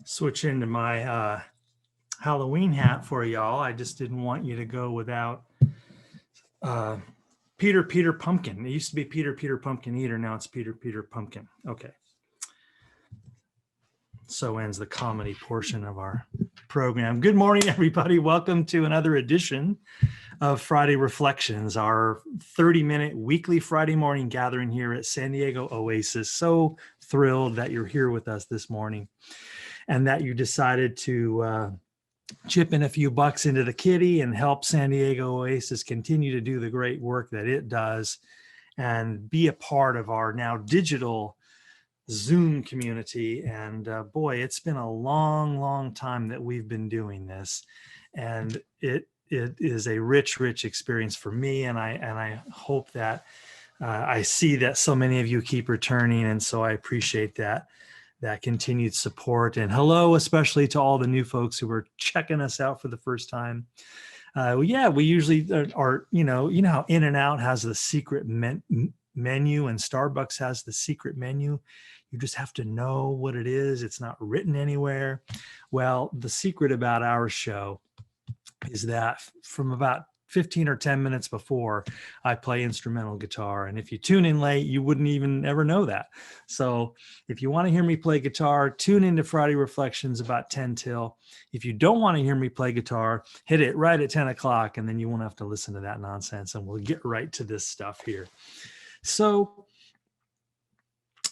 switch into my Halloween hat for y'all. I just didn't want you to go without uh, Peter Pumpkin. It used to be Peter Pumpkin Eater. Now it's Peter Pumpkin. Okay. So ends the comedy portion of our program. Good morning, everybody. Welcome to another edition of Friday Reflections, our 30-minute weekly Friday morning gathering here at San Diego Oasis. So thrilled that you're here with us this morning and that you decided to chip in a few bucks into the kitty and help San Diego Oasis continue to do the great work that it does and be a part of our now digital Zoom community. And boy, it's been a long time that we've been doing this, and it is a rich experience for me. And I hope that I see that so many of you keep returning, and so I appreciate that continued support. And hello, especially to all the new folks who are checking us out for the first time. Yeah, we usually are, you know how In-N-Out has the secret menu and Starbucks has the secret menu. You just have to know what it is. It's not written anywhere. Well, the secret about our show is that from about 15 or 10 minutes before, I play instrumental guitar. And if you tune in late, you wouldn't even ever know that. So if you want to hear me play guitar, tune into Friday Reflections about 10 till. If you don't want to hear me play guitar, hit it right at 10 o'clock, and then you won't have to listen to that nonsense, and we'll get right to this stuff here. So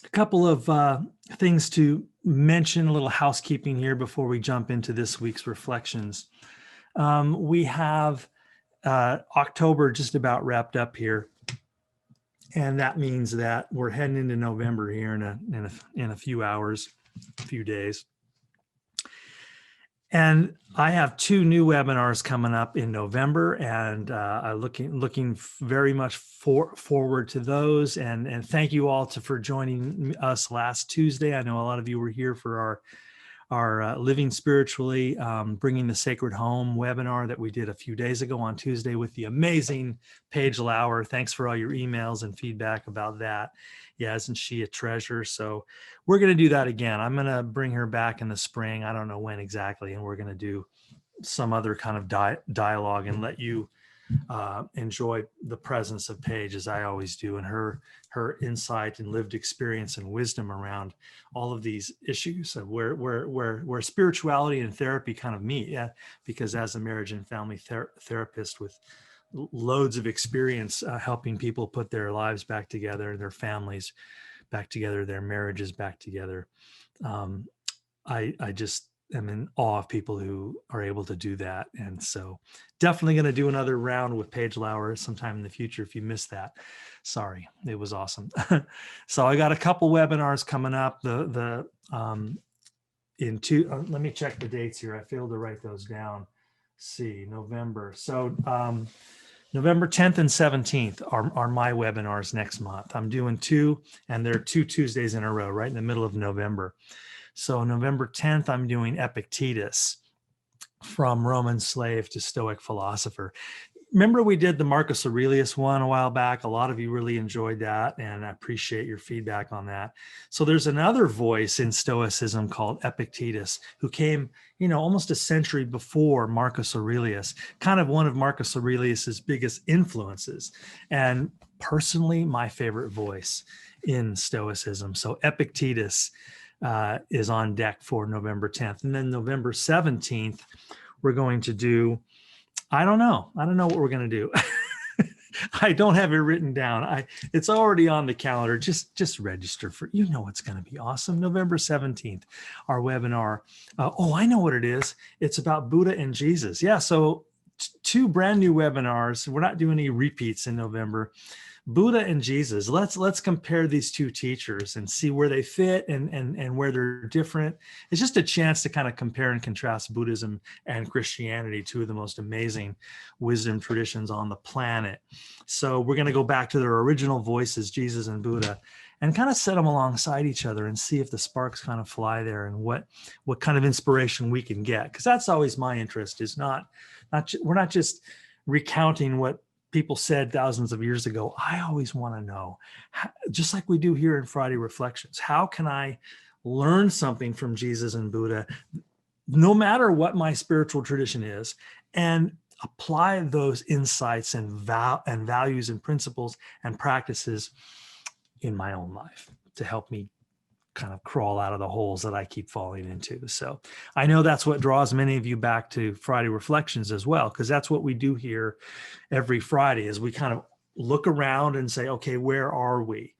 a couple of things to mention, a little housekeeping here before we jump into this week's reflections. We have October just about wrapped up here, and that means that we're heading into November here in a few hours, a few days. And I have two new webinars coming up in November, and I'm looking very much forward to those. And thank you all for joining us last Tuesday. I know a lot of you were here for our Living Spiritually, Bringing the Sacred Home webinar that we did a few days ago on Tuesday with the amazing Paige Lauer. Thanks for all your emails and feedback about that. Yeah, isn't she a treasure? So we're going to do that again. I'm going to bring her back in the spring. I don't know when exactly. And we're going to do some other kind of dialogue and let you enjoy the presence of Paige, as I always do, and her insight and lived experience and wisdom around all of these issues of where spirituality and therapy kind of meet. Yeah, because as a marriage and family therapist with loads of experience helping people put their lives back together, their families back together, their marriages back together, I just am in awe of people who are able to do that. And so definitely going to do another round with Paige Lauer sometime in the future. If you missed that, sorry, it was awesome. So I got a couple webinars coming up. Let me check the dates here. I failed to write those down. See, November. So November 10th and 17th are my webinars next month. I'm doing two, and they're 2 Tuesdays in a row, right in the middle of November. So November 10th, I'm doing Epictetus, from Roman slave to Stoic philosopher. Remember we did the Marcus Aurelius one a while back. A lot of you really enjoyed that, and I appreciate your feedback on that. So there's another voice in Stoicism called Epictetus, who came, almost a century before Marcus Aurelius, kind of one of Marcus Aurelius's biggest influences, and personally my favorite voice in Stoicism. So Epictetus is on deck for November 10th. And then November 17th, we're going to do, I don't know what we're going to do. I don't have it written down. It's already on the calendar. Just register for, it's going to be awesome. November 17th, our webinar. I know what it is. It's about Buddha and Jesus. Yeah. So two brand new webinars. We're not doing any repeats in November. Buddha and Jesus. Let's compare these two teachers and see where they fit and where they're different. It's just a chance to kind of compare and contrast Buddhism and Christianity, two of the most amazing wisdom traditions on the planet. So we're going to go back to their original voices, Jesus and Buddha, and kind of set them alongside each other and see if the sparks kind of fly there and what kind of inspiration we can get. Because that's always my interest, is we're not just recounting what people said thousands of years ago. I always want to know, just like we do here in Friday Reflections, how can I learn something from Jesus and Buddha, no matter what my spiritual tradition is, and apply those insights and values and principles and practices in my own life to help me kind of crawl out of the holes that I keep falling into. So I know that's what draws many of you back to Friday Reflections as well, because that's what we do here every Friday, is we kind of look around and say, okay, where are we?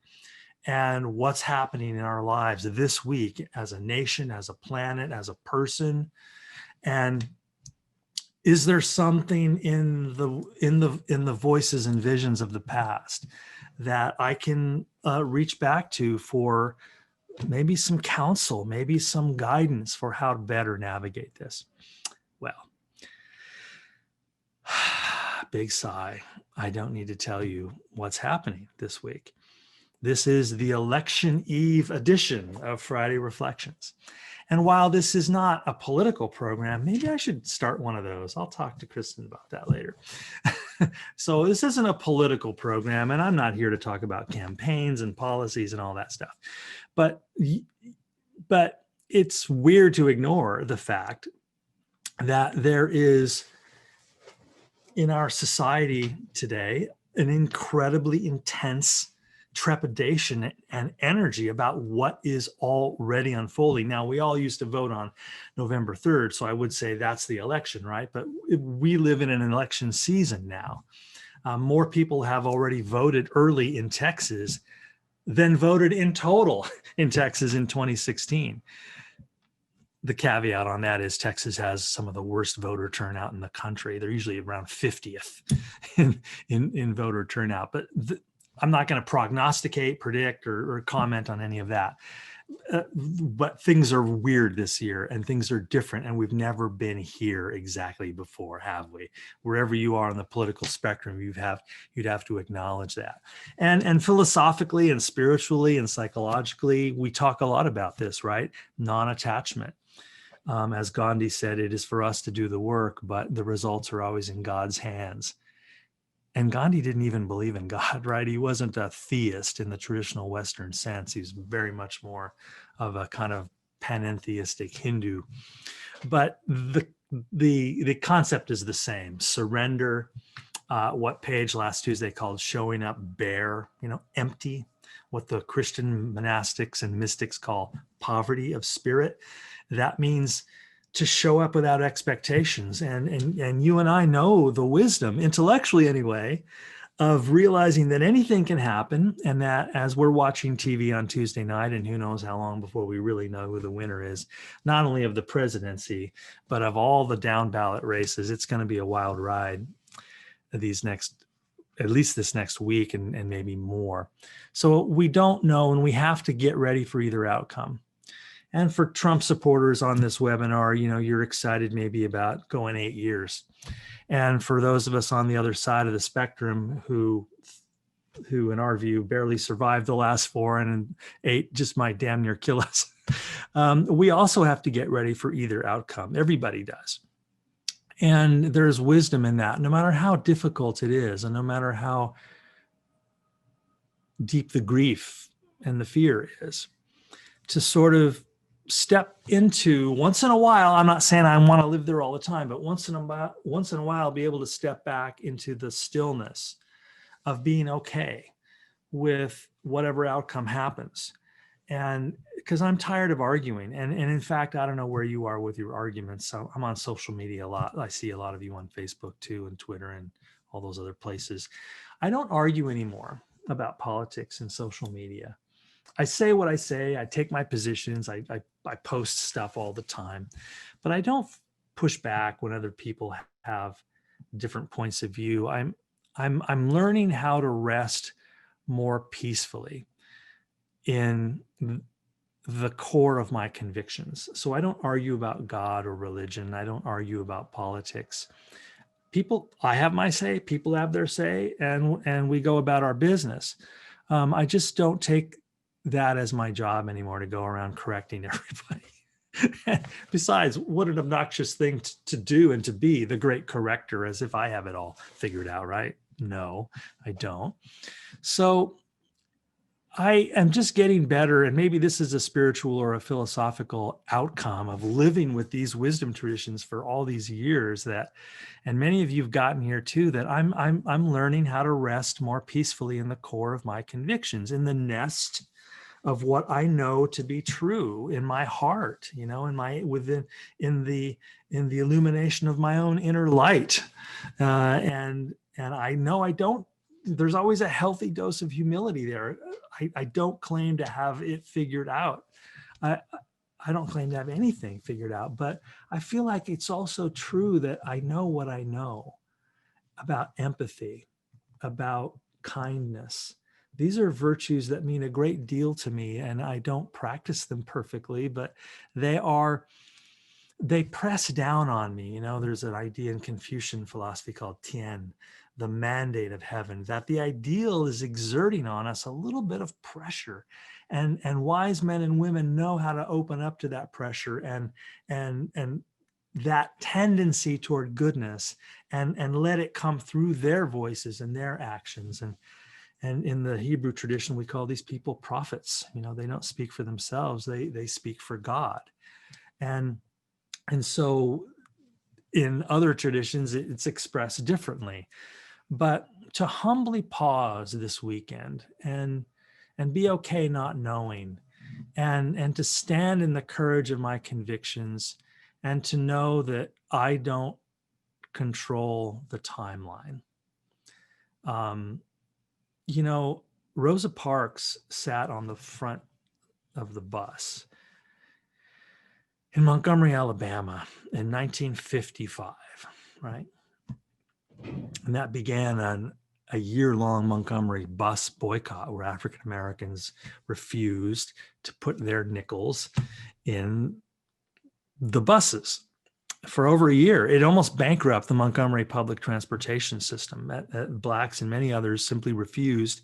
And what's happening in our lives this week as a nation, as a planet, as a person? And is there something in the voices and visions of the past that I can reach back to for maybe some counsel, maybe some guidance for how to better navigate this? Well, big sigh. I don't need to tell you what's happening this week. This is the election eve edition of Friday Reflections. And while this is not a political program, maybe I should start one of those. I'll talk to Kristen about that later. So this isn't a political program, and I'm not here to talk about campaigns and policies and all that stuff. But it's weird to ignore the fact that there is, in our society today, an incredibly intense trepidation and energy about what is already unfolding. Now, we all used to vote on November 3rd, so I would say that's the election, right? But we live in an election season now. More people have already voted early in Texas than voted in total in Texas in 2016. The caveat on that is Texas has some of the worst voter turnout in the country. They're usually around 50th in voter turnout. But I'm not going to prognosticate, predict, or comment on any of that. But things are weird this year, and things are different, and we've never been here exactly before, have we? Wherever you are on the political spectrum, you'd have to acknowledge that. And philosophically and spiritually and psychologically, we talk a lot about this, right? Non-attachment. As Gandhi said, it is for us to do the work, but the results are always in God's hands. And Gandhi didn't even believe in God, right? He wasn't a theist in the traditional Western sense. He's very much more of a kind of panentheistic Hindu. But the concept is the same. Surrender, what Paige last Tuesday called showing up bare, empty, what the Christian monastics and mystics call poverty of spirit. That means to show up without expectations. And you and I know the wisdom, intellectually anyway, of realizing that anything can happen, and that as we're watching TV on Tuesday night, and who knows how long before we really know who the winner is, not only of the presidency, but of all the down ballot races, it's going to be a wild ride at least this next week and maybe more. So we don't know, and we have to get ready for either outcome. And for Trump supporters on this webinar, you're excited maybe about going 8 years. And for those of us on the other side of the spectrum who in our view barely survived the last 4, and 8 just might damn near kill us, we also have to get ready for either outcome. Everybody does. And there's wisdom in that, no matter how difficult it is, and no matter how deep the grief and the fear is, to sort of step into, once in a while, I'm not saying I want to live there all the time, but once in a while, be able to step back into the stillness of being okay with whatever outcome happens. And because I'm tired of arguing. And in fact, I don't know where you are with your arguments. So I'm on social media a lot. I see a lot of you on Facebook too, and Twitter and all those other places. I don't argue anymore about politics and social media. I say what I say. I take my positions. I post stuff all the time, but I don't push back when other people have different points of view. I'm learning how to rest more peacefully in the core of my convictions. So I don't argue about God or religion. I don't argue about politics. I have my say. People have their say, and we go about our business. I just don't take that as my job anymore, to go around correcting everybody. Besides, what an obnoxious thing to do and to be the great corrector, as if I have it all figured out, right? No, I don't. So I am just getting better, and maybe this is a spiritual or a philosophical outcome of living with these wisdom traditions for all these years, that, and many of you've gotten here too, that I'm learning how to rest more peacefully in the core of my convictions, in the nest of what I know to be true in my heart, in my within in the illumination of my own inner light, and I know I don't. There's always a healthy dose of humility there. I don't claim to have it figured out. I I don't claim to have anything figured out, but I feel like it's also true that I know what I know about empathy, about kindness. These are virtues that mean a great deal to me, and I don't practice them perfectly, but they press down on me. There's an idea in Confucian philosophy called Tian, the mandate of heaven, that the ideal is exerting on us a little bit of pressure. And wise men and women know how to open up to that pressure and that tendency toward goodness, and let it come through their voices and their actions. And in the Hebrew tradition, we call these people prophets. They don't speak for themselves, they speak for God. And so in other traditions, it's expressed differently. But to humbly pause this weekend and be okay not knowing, and to stand in the courage of my convictions, and to know that I don't control the timeline. Rosa Parks sat on the front of the bus in Montgomery, Alabama in 1955, right? And that began a year-long Montgomery bus boycott, where African Americans refused to put their nickels in the buses for over a year. It almost bankrupted the Montgomery public transportation system. Blacks and many others simply refused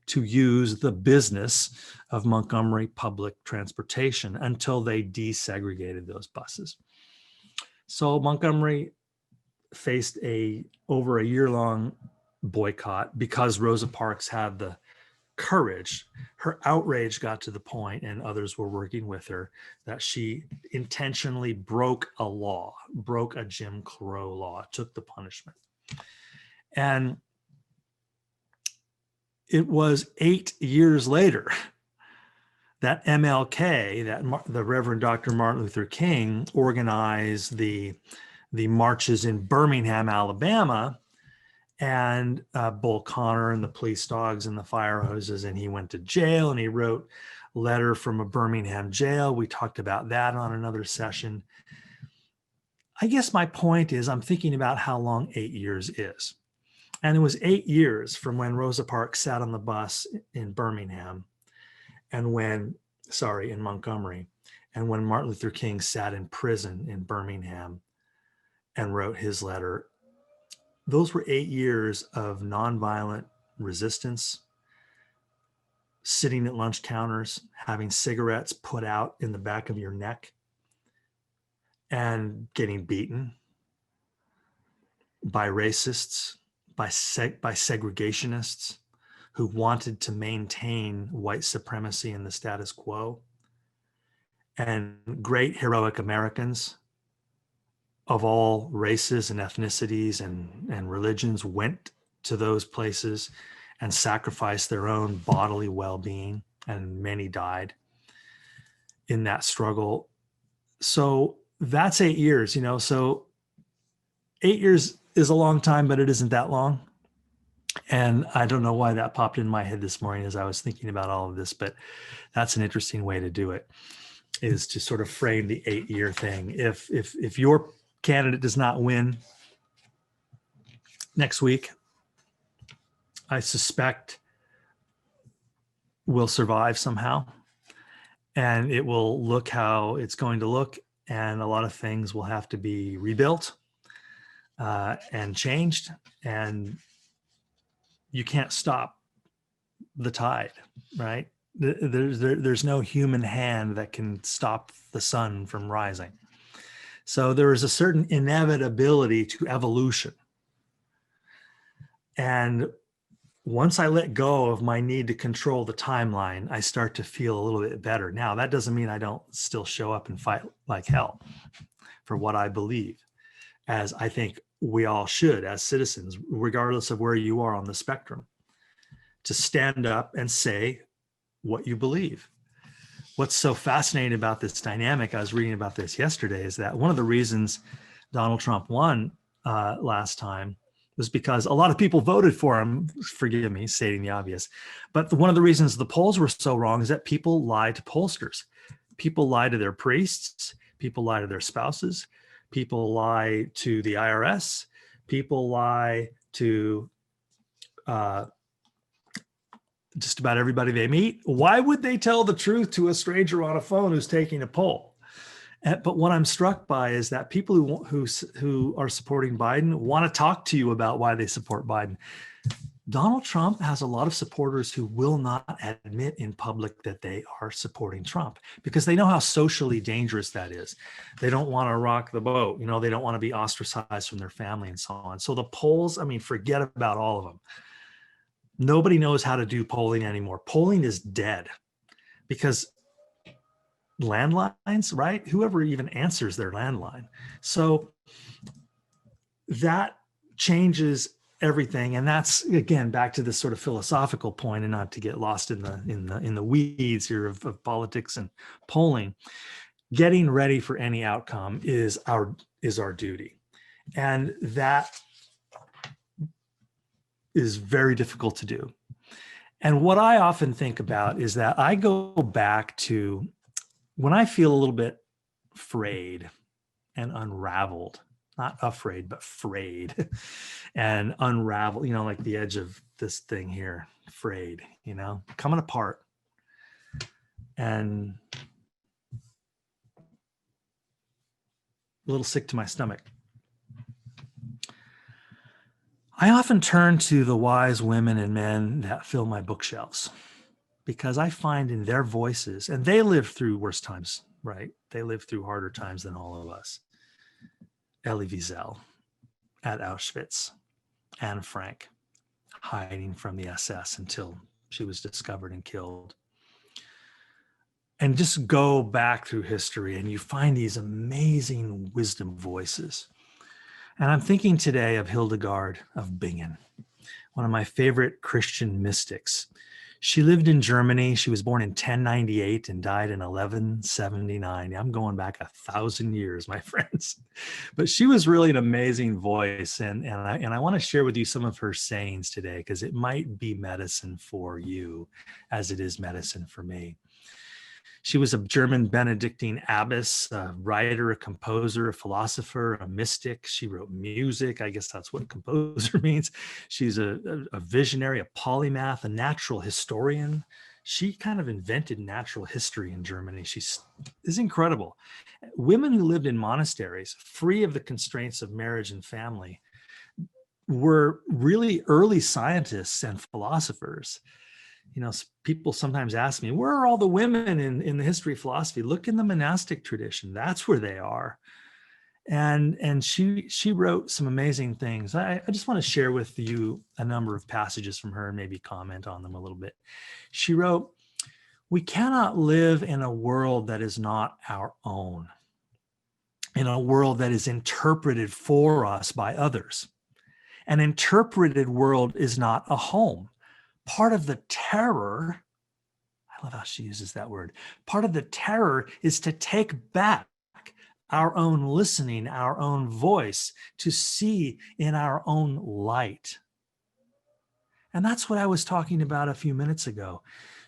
to use the business of Montgomery public transportation until they desegregated those buses. So Montgomery faced over a year-long boycott because Rosa Parks had the courage. Her outrage got to the point, and others were working with her, that she intentionally broke a Jim Crow law, took the punishment. And it was 8 years later that MLK, the Reverend Dr. Martin Luther King, organized the marches in Birmingham, Alabama, and Bull Connor and the police dogs and the fire hoses, and he went to jail, and he wrote a letter from a Birmingham jail. We talked about that on another session. I guess my point is, I'm thinking about how long 8 years is. And it was 8 years from when Rosa Parks sat on the bus in Birmingham in Montgomery, and when Martin Luther King sat in prison in Birmingham and wrote his letter. Those were 8 years of nonviolent resistance, sitting at lunch counters, having cigarettes put out in the back of your neck, and getting beaten by racists, by segregationists who wanted to maintain white supremacy and the status quo. And great heroic Americans of all races and ethnicities and religions went to those places and sacrificed their own bodily well-being, and many died in that struggle. So that's 8 years, so 8 years is a long time, but it isn't that long. And I don't know why that popped in my head this morning as I was thinking about all of this, but that's an interesting way to do it, is to sort of frame the 8-year thing. If your candidate does not win next week, I suspect will survive somehow, and it will look how it's going to look, and a lot of things will have to be rebuilt and changed, and you can't stop the tide, right? There's no human hand that can stop the sun from rising. So there is a certain inevitability to evolution. And once I let go of my need to control the timeline, I start to feel a little bit better. Now, that doesn't mean I don't still show up and fight like hell for what I believe, as I think we all should as citizens, regardless of where you are on the spectrum, to stand up and say what you believe. What's so fascinating about this dynamic, I was reading about this yesterday, is that one of the reasons Donald Trump won last time was because a lot of people voted for him. Forgive me stating the obvious, but one of the reasons the polls were so wrong is that people lie to pollsters. People lie to their priests. People lie to their spouses. People lie to the IRS. People lie to just about everybody they meet. Why would they tell the truth to a stranger on a phone who's taking a poll? But what I'm struck by is that people who are supporting Biden want to talk to you about why they support Biden. Donald Trump has a lot of supporters who will not admit in public that they are supporting Trump because they know how socially dangerous that is. They don't want to rock the boat. You know, they don't want to be ostracized from their family and so on. So the polls, I mean, forget about all of them. Nobody knows how to do polling anymore. Polling is dead because landlines, right? Whoever even answers their landline. So that changes everything. And that's, again, back to this sort of philosophical point, and not to get lost in the weeds here of politics and polling. Getting ready for any outcome is our duty. And that is very difficult to do. And what I often think about is that I go back to when I feel a little bit frayed and unraveled, not afraid, but frayed and unraveled, you know, like the edge of this thing here, frayed, you know, coming apart and a little sick to my stomach. I often turn to the wise women and men that fill my bookshelves, because I find in their voices, and they lived through worse times, right? They lived through harder times than all of us. Elie Wiesel at Auschwitz, Anne Frank hiding from the SS until she was discovered and killed. And just go back through history and you find these amazing wisdom voices. And I'm thinking today of Hildegard of Bingen, one of my favorite Christian mystics. She lived in Germany. She was born in 1098 and died in 1179. I'm going back 1,000 years, my friends. But she was really an amazing voice. And I want to share with you some of her sayings today, because it might be medicine for you as it is medicine for me. She was a German Benedictine abbess, a writer, a composer, a philosopher, a mystic. She wrote music. I guess that's what composer means. She's a visionary, a polymath, a natural historian. She kind of invented natural history in Germany. She is incredible. Women who lived in monasteries, free of the constraints of marriage and family, were really early scientists and philosophers. You know, people sometimes ask me, where are all the women in the history of philosophy? Look in the monastic tradition. That's where they are. And she wrote some amazing things. I just want to share with you a number of passages from her and maybe comment on them a little bit. She wrote, "We cannot live in a world that is not our own, in a world that is interpreted for us by others. An interpreted world is not a home. Part of the terror," I love how she uses that word, "part of the terror is to take back our own listening, our own voice, to see in our own light." And that's what I was talking about a few minutes ago.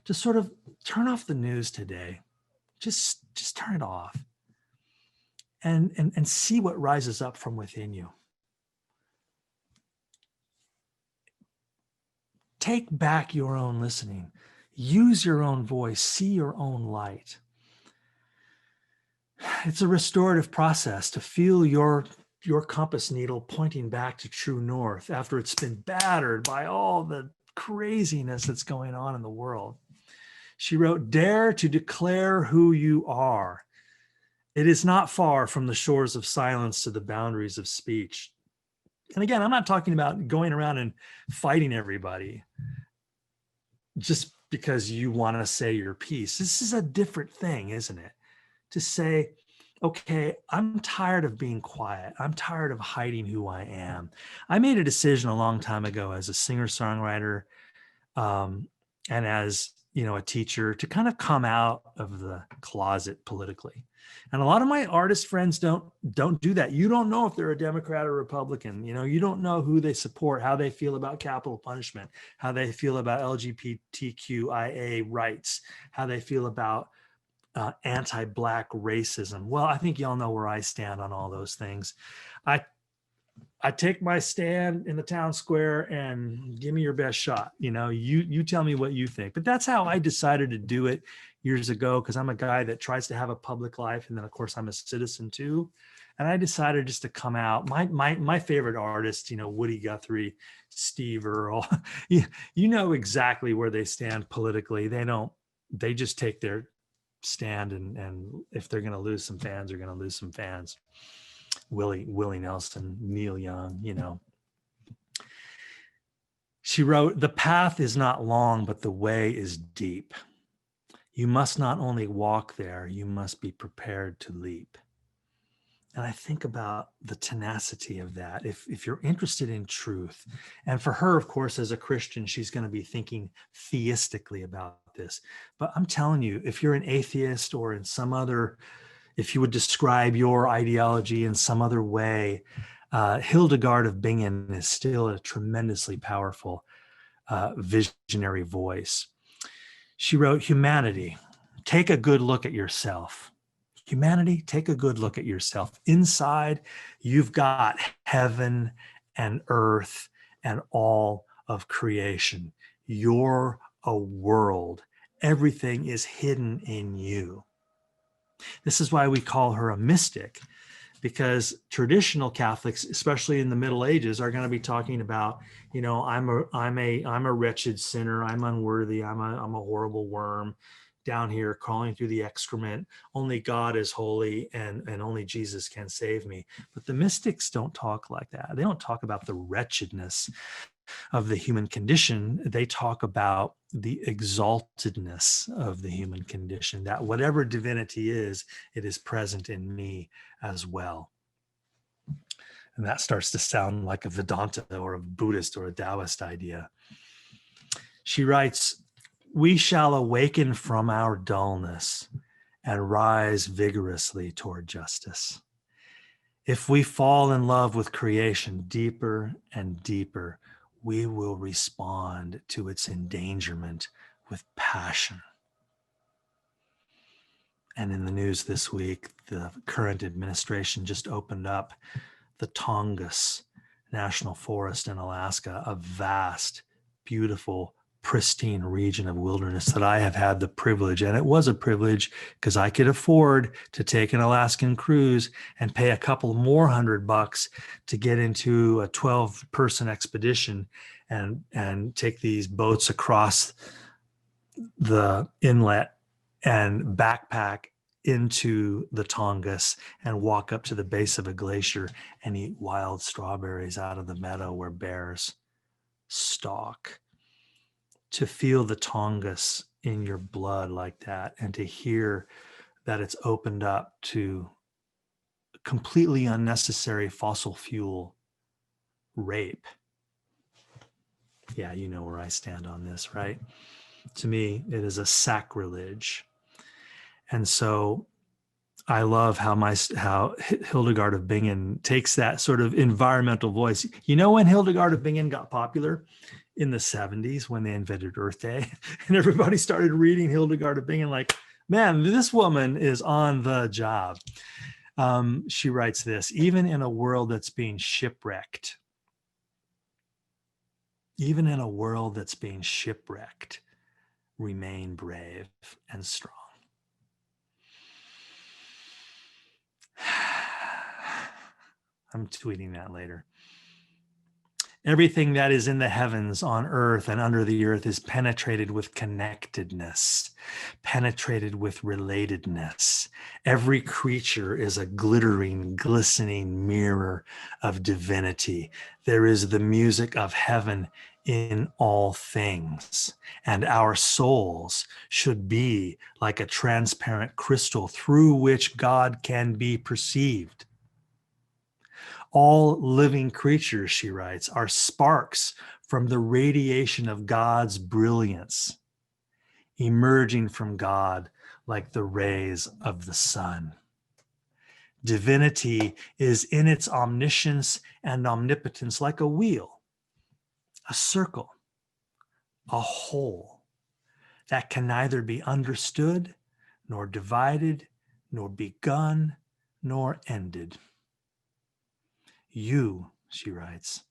To sort of turn off the news today. Just turn it off and see what rises up from within you. Take back your own listening. Use your own voice. See your own light. It's a restorative process to feel your compass needle pointing back to true north after it's been battered by all the craziness that's going on in the world. She wrote, "Dare to declare who you are. It is not far from the shores of silence to the boundaries of speech. And again, I'm not talking about going around and fighting everybody just because you want to say your piece. This is a different thing, isn't it? To say, okay, I'm tired of being quiet. I'm tired of hiding who I am. I made a decision a long time ago as a singer-songwriter, and as a teacher, to kind of come out of the closet politically. And a lot of my artist friends don't do that. You don't know if they're a Democrat or Republican. You don't know who they support, how they feel about capital punishment, how they feel about LGBTQIA rights, how they feel about anti-Black racism. Well, I think y'all know where I stand on all those things. I take my stand in the town square and give me your best shot. You tell me what you think. But that's how I decided to do it years ago, because I'm a guy that tries to have a public life. And then, of course, I'm a citizen too. And I decided just to come out. My favorite artists, Woody Guthrie, Steve Earle, you know exactly where they stand politically. They just take their stand, and if they're going to lose some fans, they're going to lose some fans. Willie Nelson, Neil Young, She wrote, "The path is not long, but the way is deep. You must not only walk there, you must be prepared to leap." And I think about the tenacity of that. If you're interested in truth, and for her, of course, as a Christian, she's going to be thinking theistically about this. But I'm telling you, if you're an atheist or in some other, if you would describe your ideology in some other way, Hildegard of Bingen is still a tremendously powerful visionary voice. She wrote, "Humanity, take a good look at yourself. Humanity, take a good look at yourself. Inside, you've got heaven and earth and all of creation. You're a world. Everything is hidden in you." This is why we call her a mystic, because traditional Catholics, especially in the Middle Ages, are going to be talking about, I'm a wretched sinner. I'm unworthy. I'm a horrible worm down here crawling through the excrement. Only God is holy, and only Jesus can save me. But the mystics don't talk like that. They don't talk about the wretchedness of the human condition. They talk about the exaltedness of the human condition, that whatever divinity is, it is present in me as well. And that starts to sound like a Vedanta or a Buddhist or a Taoist idea. She writes, "We shall awaken from our dullness and rise vigorously toward justice. If we fall in love with creation deeper and deeper, we will respond to its endangerment with passion." And in the news this week, the current administration just opened up the Tongass National Forest in Alaska, a vast, beautiful, pristine region of wilderness that I have had the privilege, and it was a privilege because I could afford to take an Alaskan cruise and pay a couple more $100 to get into a 12-person expedition and take these boats across the inlet and backpack into the Tongass and walk up to the base of a glacier and eat wild strawberries out of the meadow where bears stalk. To feel the Tongass in your blood like that, and to hear that it's opened up to completely unnecessary fossil fuel rape. Yeah, you know where I stand on this, right? To me, it is a sacrilege. And so I love how Hildegard of Bingen takes that sort of environmental voice. You know when Hildegard of Bingen got popular? In the 70s, when they invented Earth Day. And everybody started reading Hildegard of Bingen like, man, this woman is on the job. She writes this: "Even in a world that's being shipwrecked, remain brave and strong." I'm tweeting that later. "Everything that is in the heavens, on earth, and under the earth is penetrated with connectedness, penetrated with relatedness. Every creature is a glittering, glistening mirror of divinity. There is the music of heaven in all things, and our souls should be like a transparent crystal through which God can be perceived. All living creatures, she writes, are sparks from the radiation of God's brilliance, emerging from God like the rays of the sun. Divinity is in its omniscience and omnipotence like a wheel, a circle, a whole that can neither be understood, nor divided, nor begun, nor ended. You, she writes,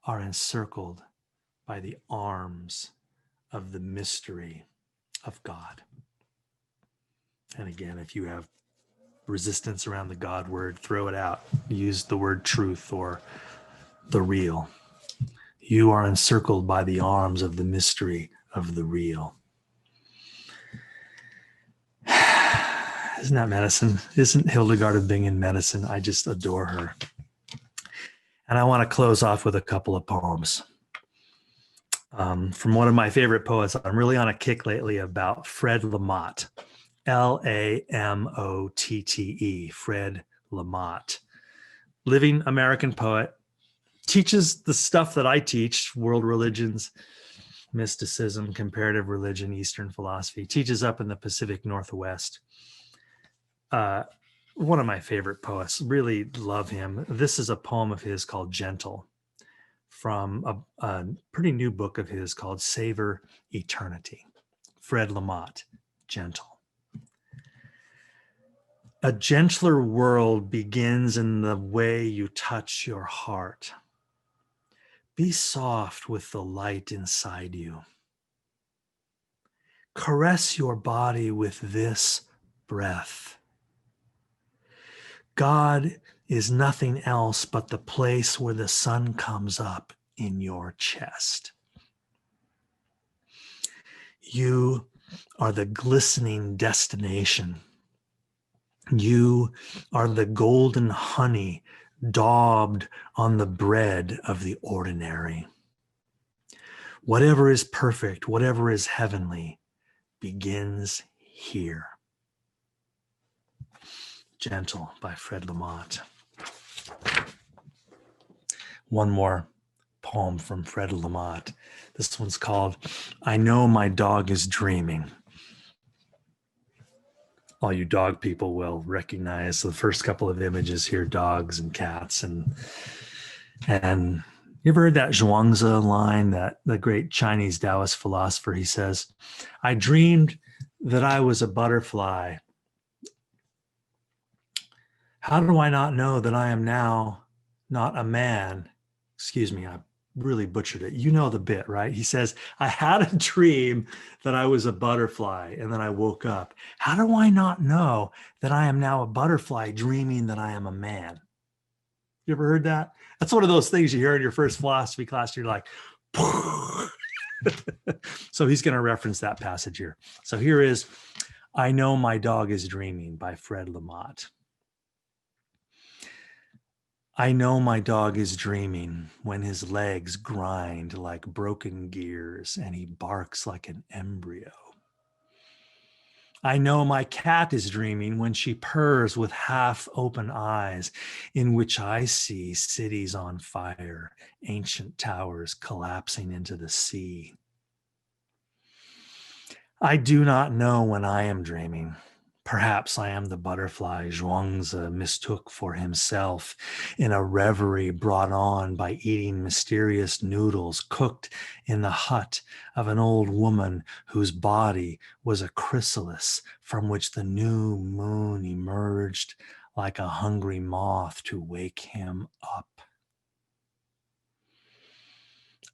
are encircled by the arms of the mystery of God. And again, if you have resistance around the God word, throw it out. Use the word truth or the real. You are encircled by the arms of the mystery of the real. Isn't that medicine? Isn't Hildegard of Bingen medicine? I just adore her. And I want to close off with a couple of poems from one of my favorite poets. I'm really on a kick lately about Fred Lamotte. Lamotte, Fred Lamotte, living American poet, teaches the stuff that I teach, world religions, mysticism, comparative religion, Eastern philosophy, teaches up in the Pacific Northwest. One of my favorite poets, really love him. This is a poem of his called Gentle from a pretty new book of his called Savor Eternity. Fred Lamotte, Gentle. A gentler world begins in the way you touch your heart. Be soft with the light inside you. Caress your body with this breath. God is nothing else but the place where the sun comes up in your chest. You are the glistening destination. You are the golden honey daubed on the bread of the ordinary. Whatever is perfect, whatever is heavenly, begins here. Gentle by Fred Lamotte. One more poem from Fred Lamotte. This one's called I Know My Dog is Dreaming. All you dog people will recognize the first couple of images here, dogs and cats. And you ever heard that Zhuangzi line, that the great Chinese Taoist philosopher? He says, I dreamed that I was a butterfly. How do I not know that I am now not a man? Excuse me, I really butchered it. You know the bit, right? He says, I had a dream that I was a butterfly and then I woke up. How do I not know that I am now a butterfly dreaming that I am a man? You ever heard that? That's one of those things you hear in your first philosophy class. You're like, so he's going to reference that passage here. So here is, I Know My Dog is Dreaming by Fred Lamotte. I know my dog is dreaming when his legs grind like broken gears and he barks like an embryo. I know my cat is dreaming when she purrs with half open eyes in which I see cities on fire, ancient towers collapsing into the sea. I do not know when I am dreaming. Perhaps I am the butterfly Zhuangzi mistook for himself in a reverie brought on by eating mysterious noodles cooked in the hut of an old woman whose body was a chrysalis from which the new moon emerged like a hungry moth to wake him up.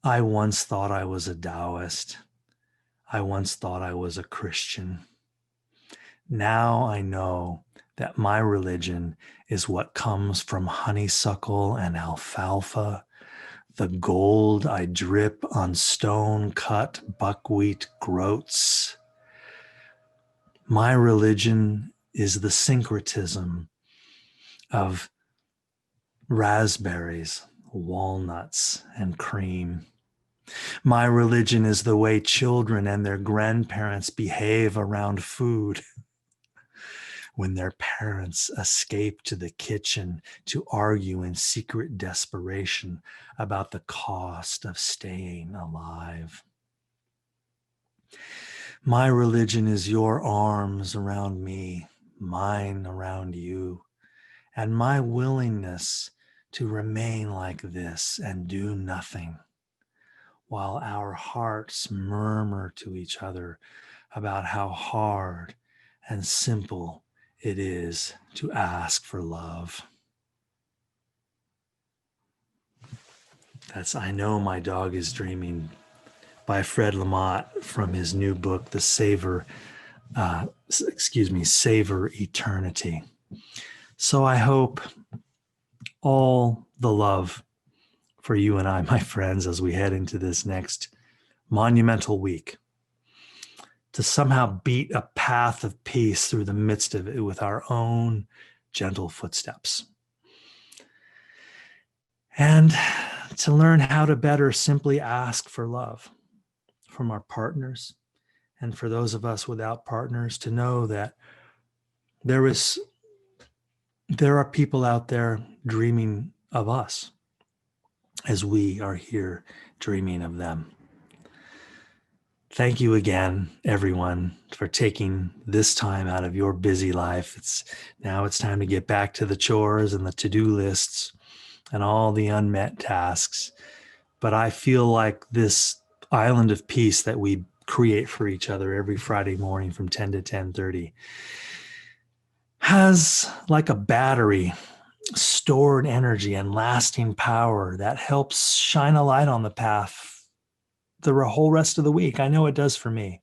I once thought I was a Taoist. I once thought I was a Christian. Now I know that my religion is what comes from honeysuckle and alfalfa, the gold I drip on stone-cut buckwheat groats. My religion is the syncretism of raspberries, walnuts, and cream. My religion is the way children and their grandparents behave around food when their parents escape to the kitchen to argue in secret desperation about the cost of staying alive. My religion is your arms around me, mine around you, and my willingness to remain like this and do nothing, while our hearts murmur to each other about how hard and simple it is to ask for love. That's I Know My Dog is Dreaming by Fred Lamott from his new book, Savor Eternity. So I hope all the love for you and I, my friends, as we head into this next monumental week, to somehow beat a path of peace through the midst of it with our own gentle footsteps. And to learn how to better simply ask for love from our partners, and for those of us without partners, to know that there are people out there dreaming of us as we are here dreaming of them. Thank you again, everyone, for taking this time out of your busy life. It's time to get back to the chores and the to-do lists and all the unmet tasks. But I feel like this island of peace that we create for each other every Friday morning from 10 to 10:30 has, like a battery, stored energy and lasting power that helps shine a light on the path the whole rest of the week. I know it does for me.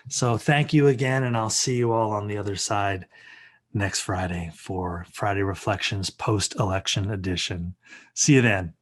So thank you again, and I'll see you all on the other side next Friday for Friday Reflections post-election edition. See you then.